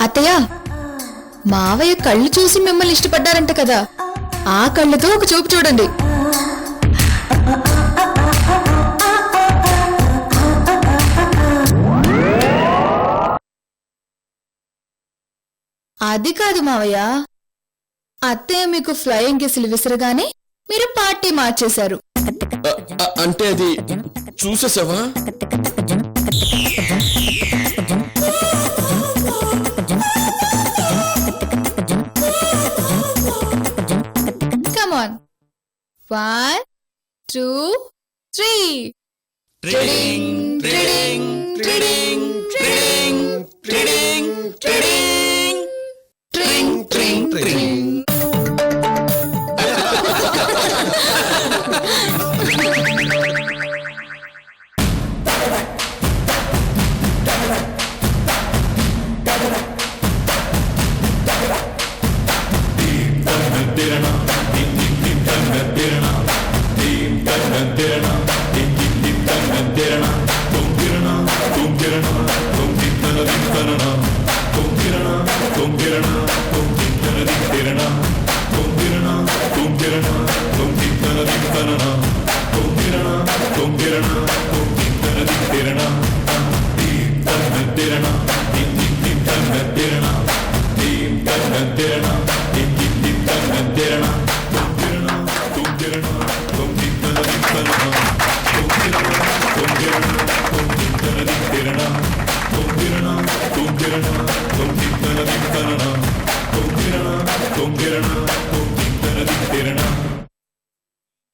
అత్తయ్య, మావయ్య కళ్ళు చూసి మిమ్మల్ని ఇష్టపడ్డారంట కదా, ఆ కళ్ళతో ఒక చూపు చూడండి. అది కాదు మావయ్య, అత్తయ్య మీకు ఫ్లయింగ్ కిస్సులు విసరగానే మీరు పార్టీ మార్చేశారు. అంటే అది చూసేసావా? Come on. 1, 2, 3. Trading, trading, trading, trading, trading, trading, trading, trading, trading.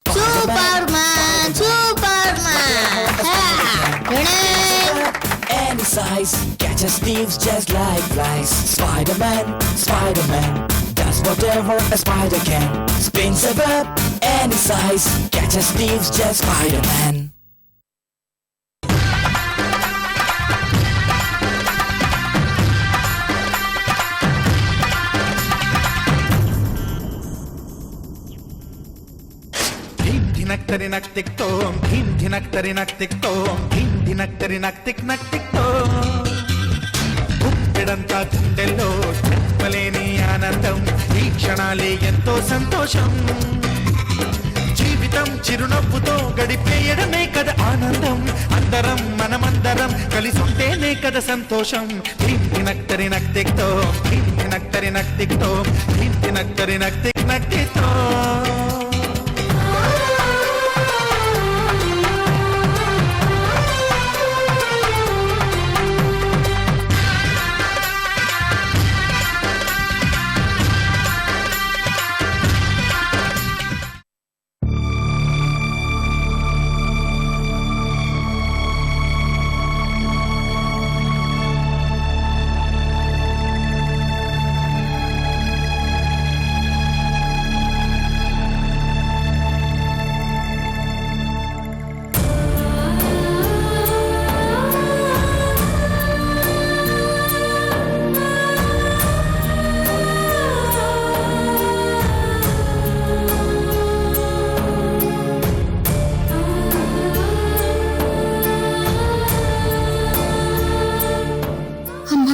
Superman, Superman. Any size, catches thieves just like flies. Spider-Man, Spider-Man, does whatever a spider can. Spins a web, any size, catches thieves just Spider-Man. धिनक तिक तोम धीम धिनक तिक तोम धीम धिनक तिक नक तिक तोम గుప్పెడంతా గుండెల్లో చెప్పలేని ఆనందం ఈ క్షణాలే ఎంతో సంతోషం జీవితం చిరునవ్వుతో గడిపేయడమే కదా ఆనందం అందరం మనమందరం కలిసి ఉంటేనే కదా సంతోషం ధీమ్ ధినక్ తిక్ తోం ధీమ్ ధినక్ తిక్ తోం ధీమ్ ధినక్ తిక్ నక్ తిక్ తోం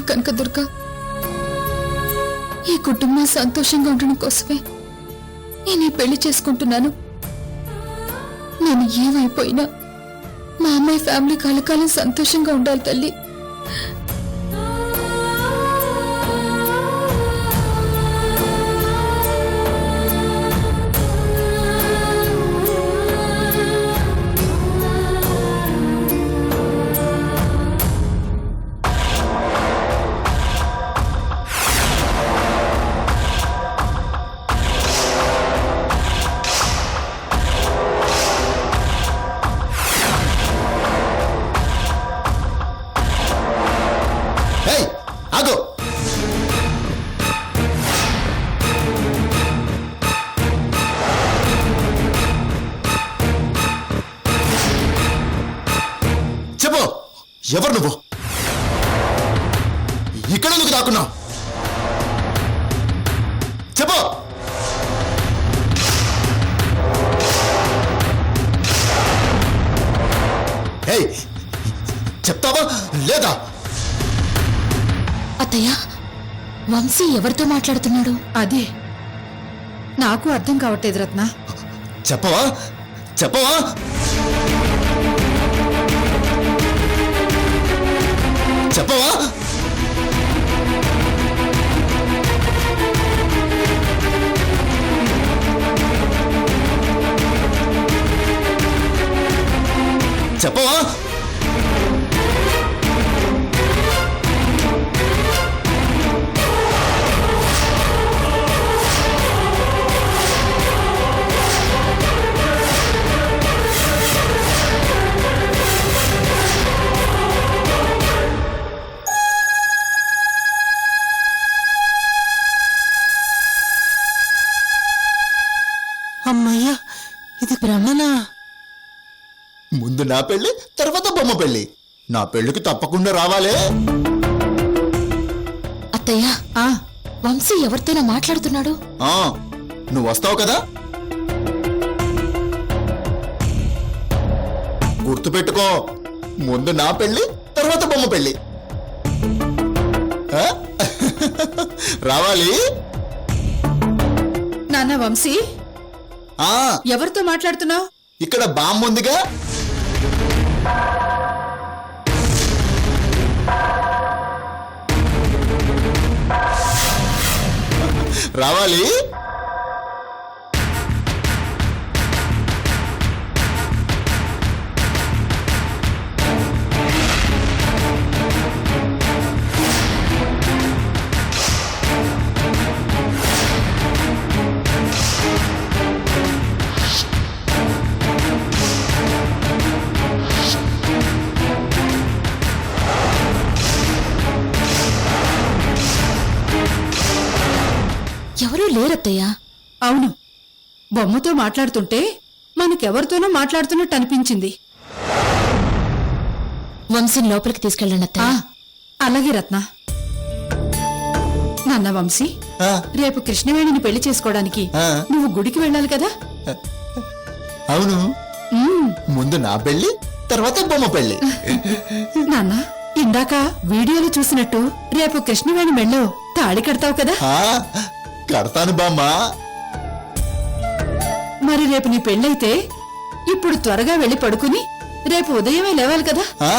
కనకదుర్గ, ఈ కుటుంబం సంతోషంగా ఉండడం కోసమే నేను ఈ పెళ్లి చేసుకుంటున్నాను. నేను ఏమైపోయినా మా అమ్మాయి ఫ్యామిలీ కలకాలం సంతోషంగా ఉండాలి తల్లి. ఎవరు నువ్వు? ఇక్కడ ఎందుకు దాక్కున్నావు? చెప్పు. చెప్తావా లేదా? అత్తయ్య, వంశీ ఎవరితో మాట్లాడుతున్నాడు? అదే నాకు అర్థం కావట్లేదు రత్న. చెప్పవా చెప్పవా చెప్పవా చెప్పవా అమ్మయ్యా, ఇది భ్రమనా? ముందు నా పెళ్లి తర్వాత బొమ్మ పెళ్లి. నా పెళ్లికి తప్పకుండా రావాలే. అత్తయ్య, ఆ వంశీ ఎవరితోనో మాట్లాడుతున్నాడు. ఆ, నువ్వు వస్తావు కదా? గుర్తుపెట్టుకో, ముందు నా పెళ్లి తర్వాత బొమ్మ పెళ్లి. ఆ? రావాలి. నాన్న వంశీ, ఆ, ఎవరితో మాట్లాడుతున్నావు? ఇక్కడ బామ్మ ఉందిగా. రావాలి. ఎవరూ లేరత్తయ్య. అవును, బొమ్మతో మాట్లాడుతుంటే మనకెవరితోనో మాట్లాడుతున్నట్టు అనిపించింది. వంశీని లోపలికి తీసుకెళ్ళండి ఆ అత్తయ్య. అలాగే రత్న. నాన్న వంశీ, ఆ, రేపు కృష్ణవేణిని పెళ్లి చేసుకోవడానికి ఆ. నువ్వు గుడికి వెళ్ళాలి కదా? అవును. ఉమ్, ముందు నా పెళ్లి తర్వాత బొమ్మ పెళ్లి. నాన్న, ఇందాక వీడియోలో చూసినట్టు రేపు కృష్ణవేణి మెళ్ళో తాళి కడతావు కదా? ఆ, కడతాను బామ్మ. మరి రేపు నీ పెళ్ళైతే ఇప్పుడు త్వరగా వెళ్ళి పడుకుని రేపు ఉదయమే లేవాలి కదా? ఆ,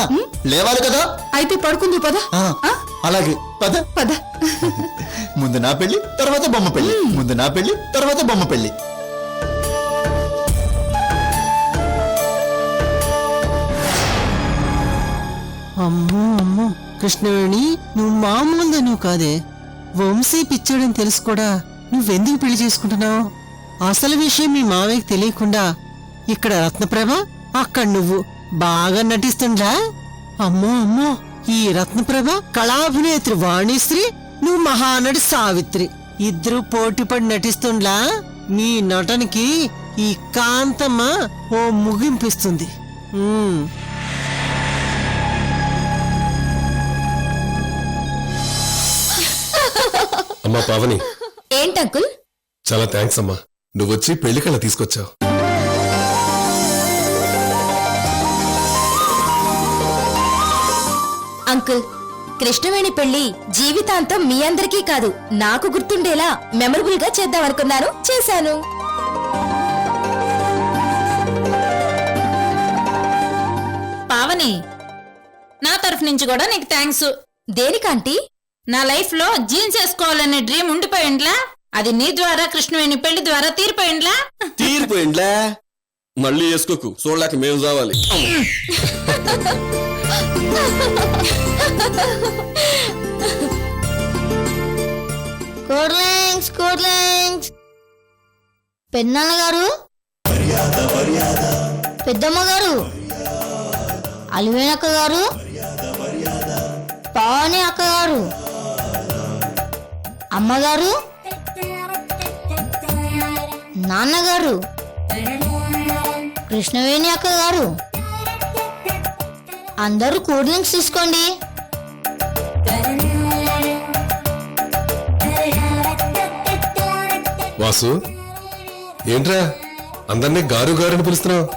లేవాలి కదా. అయితే పడుకుందు పద. ఆ, ఆ? అలాగే పద. పద. ముందు నా పెళ్లి తర్వాత బొమ్మ పెళ్లి. ముందు నా పెళ్లి తర్వాత బొమ్మ పెళ్లి. అమ్మో అమ్మో, కృష్ణవేణి, నువ్వు మామూలుదా నువ్వు కాదే. వంశీ పిచ్చాడని తెలుసు కూడా నువ్వెందుకు పెళ్లి చేసుకుంటున్నావు? అసలు విషయం మీ మావయ్యకి తెలియకుండా ఇక్కడ రత్నప్రభ, అక్కడ నువ్వు బాగా నటిస్తుండ్రా. అమ్మో అమ్మో, ఈ రత్నప్రభ కళాభినేత్రి వాణిశ్రీ, నువ్వు మహానటి సావిత్రి, ఇద్దరు పోటీపడి నటిస్తుండ్లా. మీ నటనకి ఈ కాంతమ్మ ఓ ముగింపిస్తుంది. అమ్మా పావని, ఏంటంకుల్? చాలా థ్యాంక్స్ అమ్మా, నువ్వొచ్చి పెళ్లి కళ తీసుకొచ్చావు. అంకుల్, కృష్ణవేణి పెళ్లి జీవితాంతం మీ అందరికీ కాదు నాకు గుర్తుండేలా మెమరబుల్ గా చేద్దామనుకున్నాను, చేశాను. పావని, నా తరఫు నుంచి కూడా నీకు థ్యాంక్స్. దేనికంటీ? నా లైఫ్ లో జీన్స్ వేసుకోవాలనే డ్రీమ్ ఉండిపోయిండ్లా, అది నీ ద్వారా కృష్ణవేణి పెళ్లి ద్వారా తీరిపోయిండ్లా. తీరిపోయిండ్లా. మళ్ళీ వేసుకోకు, చూడలేక మేము చావాలి. Cool drinks, cool drinks. పెద్దనాన్న గారు, పెద్దమ్మ గారు, అలివేణ అక్క గారు, పావని అక్క గారు, అమ్మగారు, నాన్నగారు, కృష్ణవేణి అక్క గారు, అందరూ కూల్ డ్రింక్స్ తీసుకోండి. వాసు, ఏంట్రా అందరినీ గారు గారు అని పిలుస్తున్నావు?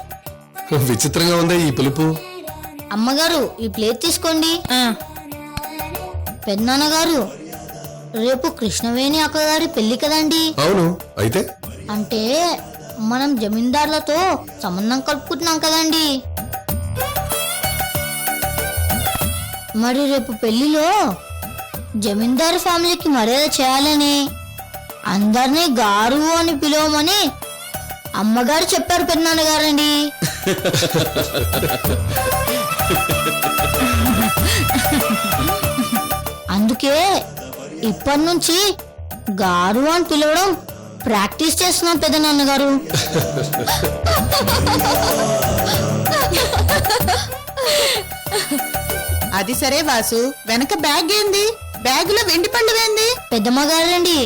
విచిత్రంగా ఉందా ఈ పిలుపు? అమ్మగారు, ఈ ప్లేట్ తీసుకోండి. పెద్దనాన్నగారు, రేపు కృష్ణవేణి అక్కగారి పెళ్లి కదండి. అవును, అయితే అంటే మనం జమీందార్లతో సంబంధం కలుపుకుంటున్నాం కదండి. మరి రేపు పెళ్లిలో జమీందారు ఫ్యామిలీకి మర్యాద చేయాలని అందరినీ గారు అని పిలవమని అమ్మగారు చెప్పారు పెద్దనాన్నగారండి. అందుకే ఇప్పటి నుంచి గారు అని పిలవడం ప్రాక్టీస్ చేస్తున్నాం పెద్దనాన్నగారు. అది సరే వాసు, వెనక బ్యాగ్ ఏంది? బ్యాగులో వెండి పళ్ళు ఏంది? పెద్దమ్మగారండి,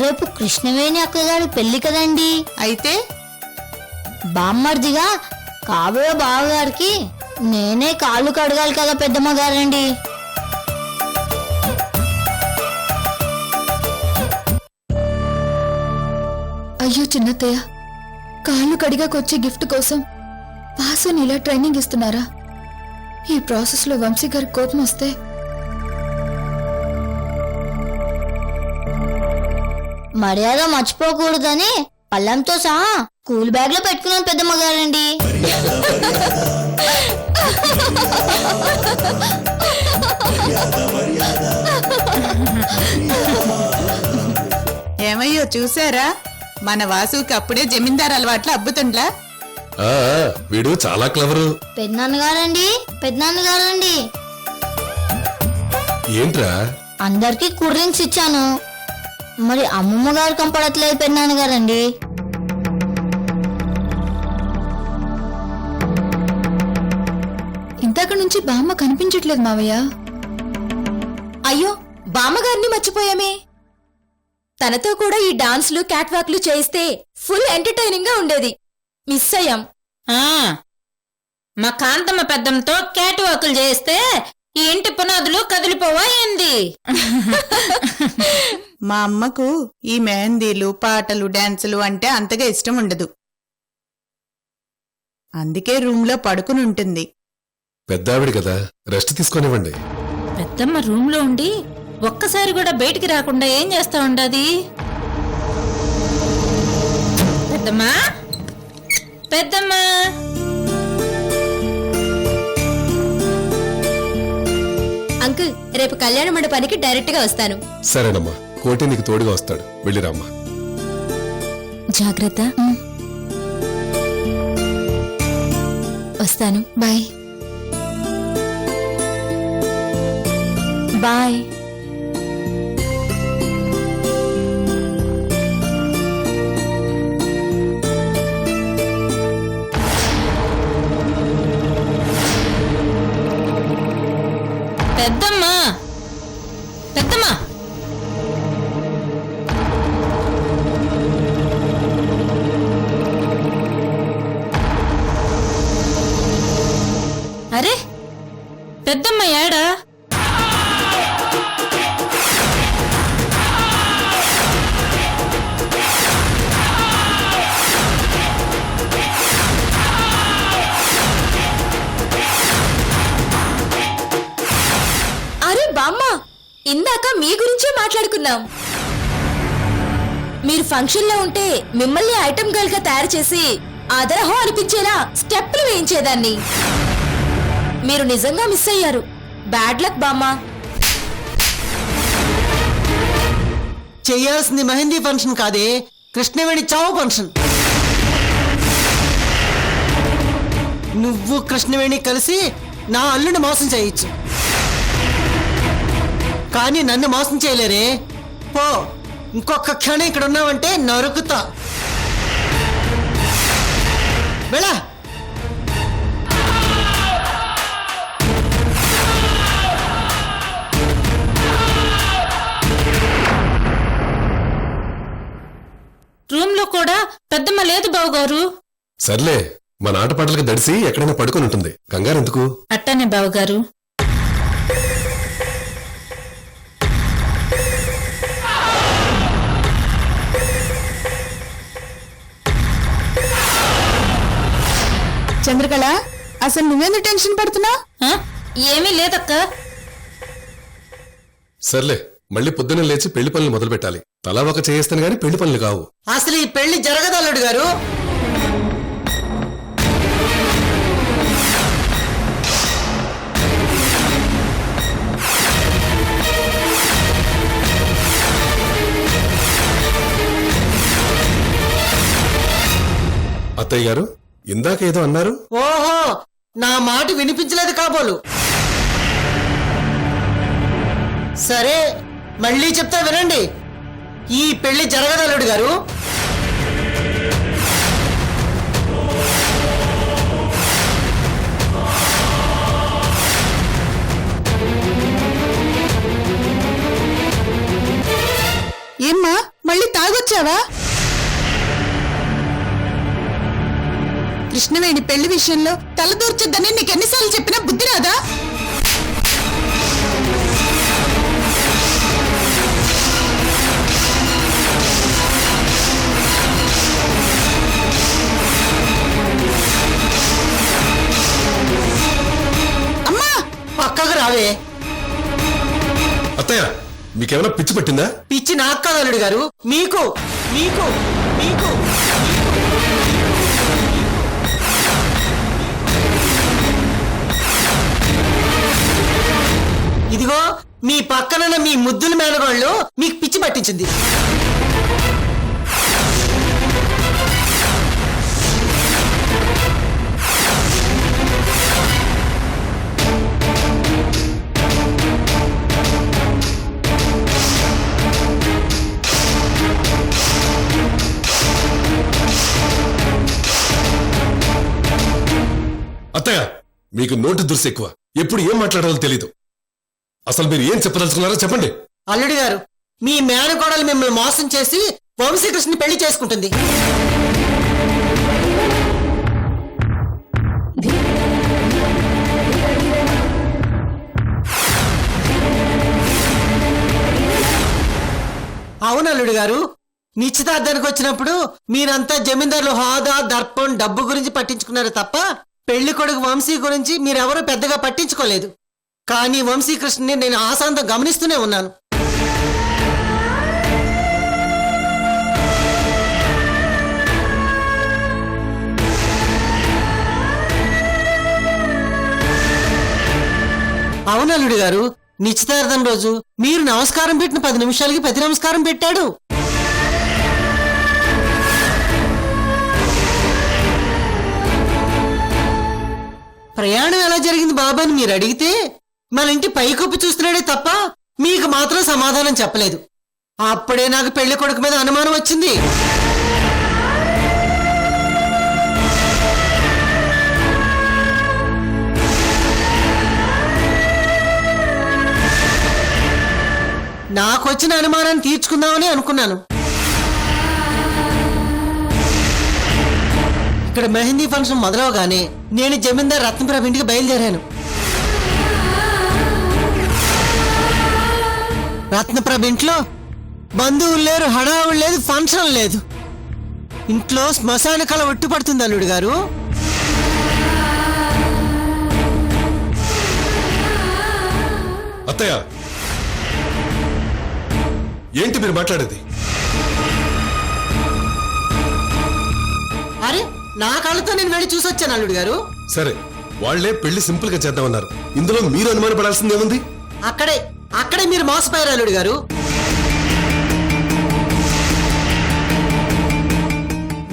రేపు కృష్ణవేణి అక్కగారి పెళ్లి కదండి. అయితే బామ్మర్దిగా కాబోయే బావగారికి నేనే కాళ్ళు కడగాలి కదా పెద్దమ్మగారండి. అయ్యో చిన్నత్తయ్య, కాళ్ళు కడిగాకొచ్చే గిఫ్ట్ కోసం వాసుని ఇలా ట్రైనింగ్ ఇస్తున్నారా? ఈ ప్రాసెస్ లో వంశీ గారి కోపం వస్తే మర్యాద మర్చిపోకూడదని పళ్ళంతో సహా కూల్ బ్యాగ్ లో పెట్టుకున్నాను పెద్దమ్మగారండి. ఏమయ్యో చూసారా, మన వాసుకి అప్పుడే జమీందార్ అలవాట్లు అబ్బుతుండ్లా. ఆ, వీడు చాలా క్లవరు. పెద్దనాన్నగారండి, పెద్దనాన్నగారండి, ఏంట్రా? అందరికి కూల్ డ్రింక్స్ ఇచ్చాను, మరి అమ్మమ్మ గారు కంపడట్లేదు పెద్దనాన్నగారండి. ఇంతక నుంచి బామ్మ కనిపించట్లేదు మావయ్య. అయ్యో, బామ్మగారిని మర్చిపోయామే. తనతో కూడా ఈ డాన్స్లు క్యాట్ వాక్లు చేయిస్తే ఫుల్ ఎంటర్టైనింగ్ గా ఉండేది. మిస్ అయ్యాం. ఆ, మా కాంతమ్మ పెద్దంతో క్యాట్ వాకులు చేస్తే ఈ ఇంటి పునాదులు కదిలిపోవా ఏంది? మా అమ్మకు ఈ మెహందీలు, పాటలు, డాన్సులు అంటే అంతగా ఇష్టం ఉండదు. అందుకే రూమ్లో పడుకుని ఉంటుంది. పెద్దావిడి కదా, రెస్ట్ తీసుకొనివ్వండి. పెద్దమ్మ రూమ్ లో ఉండి ఒక్కసారి కూడా బయటికి రాకుండా ఏం చేస్తా ఉండది? పెద్దమ్మా, పెద్దమ్మా, అంకుల్, రేపు కళ్యాణ మండపానికి డైరెక్ట్ గా వస్తాను. సరేనమ్మా, కోటి నీకు తోడుగా వస్తాడు, వెళ్ళిరామ్మా. జాగ్రత్త. వస్తాను. బాయ్. బాయ్. పెద్దమ్మా, పెద్దమ్మా, అరే పెద్దమ్మ ఏడా? అరే బామ్మ, ఇందాక మీ గురించే మాట్లాడుకున్నాం. మీరు ఫంక్షన్ లో ఉంటే మిమ్మల్ని ఐటమ్ గర్ల్ గా తయారు చేసి ఆదరహో అనిపించేలా స్టెప్లు వేయించేదాన్ని. మీరు నిజంగా మిస్ అయ్యారు. బ్యాడ్ లక్ బామ్మ. చేయాల్సింది మెహందీ ఫంక్షన్ కాదే, కృష్ణవేణి చావు ఫంక్షన్. నువ్వు కృష్ణవేణి కలిసి నా అల్లుని మోసం చేయొచ్చు, కానీ నన్ను మోసం చేయలేరే. పో, ఇంకొక క్షణం ఇక్కడ ఉన్నావంటే నరుకుతా. వెళ్ళా. రూమ్ లో కూడా పెద్దమ్మ లేదు బావగారు. సర్లే, మన ఆటపాటలకు దడిసి ఎక్కడైనా పడుకొని ఉంటుంది, కంగారెందుకు? అట్టనే బావగారు. చంద్రకళ, అసలు నువ్వెందుకు టెన్షన్ పడుతున్నా? ఆ? ఏమీ లేదక్క. సర్లే, మళ్ళీ పొద్దున్న లేచి పెళ్లి పనులు మొదలు పెట్టాలి. తలా ఒక చేస్తాను గాని పెళ్లి పనులు కావు. అసలు ఈ పెళ్లి జరగదు అల్లుడు గారు. అత్తయ్య గారు ఇందాక ఏదో అన్నారు. ఓహో, నా మాట వినిపించలేదు కాబోలు. సరే మళ్ళీ చెప్తా వినండి. ఈ పెళ్లి జరగదు అల్లుడు గారు. ఏమ్మా మళ్ళీ తాగొచ్చావా? కృష్ణవేణి పెళ్లి విషయంలో తలదూర్చొద్దని నీకెన్నిసార్లు చెప్పినా బుద్ధి రాదా? అమ్మా పక్కకు రావే. అత్తయ్య మీకేమైనా పిచ్చి పట్టిందా? పిచ్చి నాకు కాదు అల్లుడు గారు, మీకు మీకు మీకు ఇదిగో మీ పక్కన మీ ముద్దుల మేనగాళ్ళు మీకు పిచ్చి పట్టించింది. అత్తయ్య మీకు నోటి దుర్సు ఎక్కువ. ఎప్పుడు ఏం మాట్లాడాలో తెలీదు. అసలు మీరు ఏం చెప్పదలుచుకున్నారో చెప్పండి. అల్లుడి గారు, మీ మేనకోడలు మిమ్మల్ని మోసం చేసి వంశీకృష్ణని పెళ్లి చేసుకుంటుంది. అవును అల్లుడి గారు, నిశ్చితార్థానికి వచ్చినప్పుడు మీరంతా జమీందారులు హోదా, దర్పం, డబ్బు గురించి పట్టించుకున్నారు తప్ప పెళ్లి కొడుకు వంశీ గురించి మీరెవరూ పెద్దగా పట్టించుకోలేదు. కానీ వంశీకృష్ణని నేను ఆశాంతం గమనిస్తూనే ఉన్నాను. అవును అల్లుడి గారు, నిశ్చితార్థం రోజు మీరు నమస్కారం పెట్టిన 10 నిమిషాలకి 10 నమస్కారం పెట్టాడు. ప్రయాణం ఎలా జరిగింది బాబా అని మీరు అడిగితే మన ఇంటి పైకొప్పి చూస్తున్నాడే తప్ప మీకు మాత్రం సమాధానం చెప్పలేదు. అప్పుడే నాకు పెళ్లి కొడుకు మీద అనుమానం వచ్చింది. నాకొచ్చిన అనుమానాన్ని తీర్చుకుందామని అనుకున్నాను. ఇక్కడ మెహందీ ఫంక్షన్ మొదలవగానే నేను జమీందార్ రత్నప్రభ ఇంటికి బయలుదేరాను. రత్నప్రభ ఇంట్లో బంధువులు లేరు, హడావులు లేదు, ఫంక్షన్ లేదు. ఇంట్లో శ్మశాన కళ ఒట్టుపడుతుంది అల్లుడు గారు. అత్తయ్య ఏంటి మీరు మాట్లాడేది? అరే, నా కళ్ళతో నేను వెళ్ళి చూసొచ్చాను అల్లుడు గారు. సరే, వాళ్లే పెళ్లి సింపుల్ గా చేద్దామన్నారు. ఇందులో మీరు అనుమానపడాల్సిందేముంది? అక్కడే మీరు మోసపోయారు అల్లుడు గారు.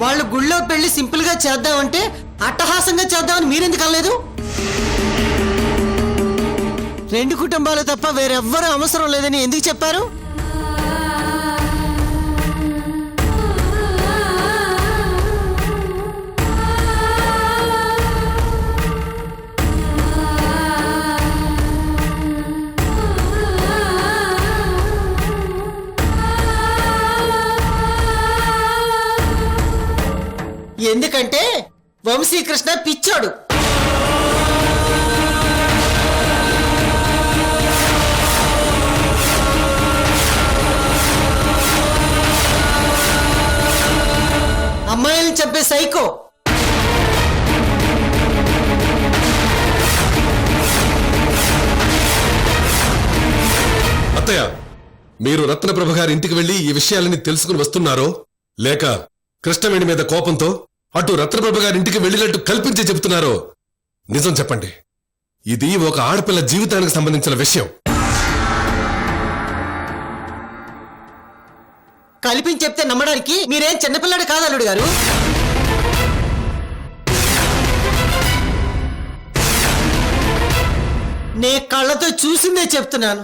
వాళ్ళు గుళ్ళో పెళ్లి సింపుల్ గా చేద్దామంటే అట్టహాసంగా చేద్దామని మీరెందుకు అనలేదు? 2 కుటుంబాలు తప్ప వేరెవ్వరూ అవసరం లేదని ఎందుకు చెప్పారు? ఎందుకంటే వంశీకృష్ణ పిచ్చోడు. అమ్మాయిల్ని చంపే సైకో. అత్తయ్య మీరు రత్నప్రభ గారి ఇంటికి వెళ్లి ఈ విషయాలని తెలుసుకుని వస్తున్నారో లేక కృష్ణవేణి మీద కోపంతో అటు రత్నప్రభ గారి ఇంటికి వెళ్ళినట్టు కల్పించి చెబుతున్నారో నిజం చెప్పండి. ఇది ఒక ఆడపిల్ల జీవితానికి సంబంధించిన విషయం. కల్పించి చెప్తే నమ్మడానికి మీరేం చిన్నపిల్లాడు కాదు అల్లుడు గారు. నే కళ్ళతో చూసిందే చెప్తున్నాను.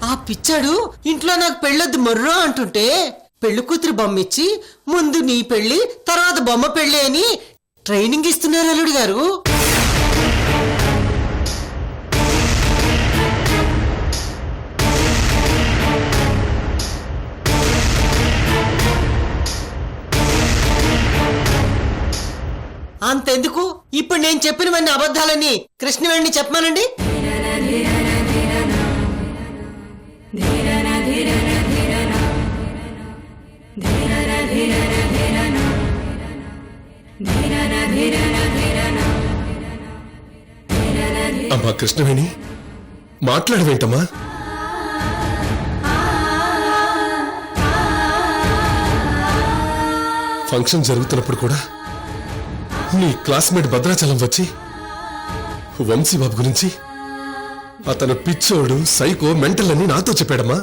ఆ పిచ్చాడు ఇంట్లో నాకు పెళ్ళొద్దు మర్రో అంటుంటే పెళ్లి కూతురు బొమ్మిచ్చి ముందు నీ పెళ్లి తర్వాత బొమ్మ పెళ్లి అని ట్రైనింగ్ ఇస్తున్నారు అల్లుడు గారు. అంతెందుకు ఇప్పుడు నేను చెప్పినవన్నీ అబద్ధాలని కృష్ణవేణిని చెప్పమానండి. అమ్మా కృష్ణవేణి, మాట్లాడవేంటమ్మా? ఫంక్షన్ జరుగుతున్నప్పుడు కూడా నీ క్లాస్మేట్ భద్రాచలం వచ్చి వంశీబాబు గురించి అతను పిచ్చోడు, సైకో, మెంటల్ అని నాతో చెప్పాడమ్మా.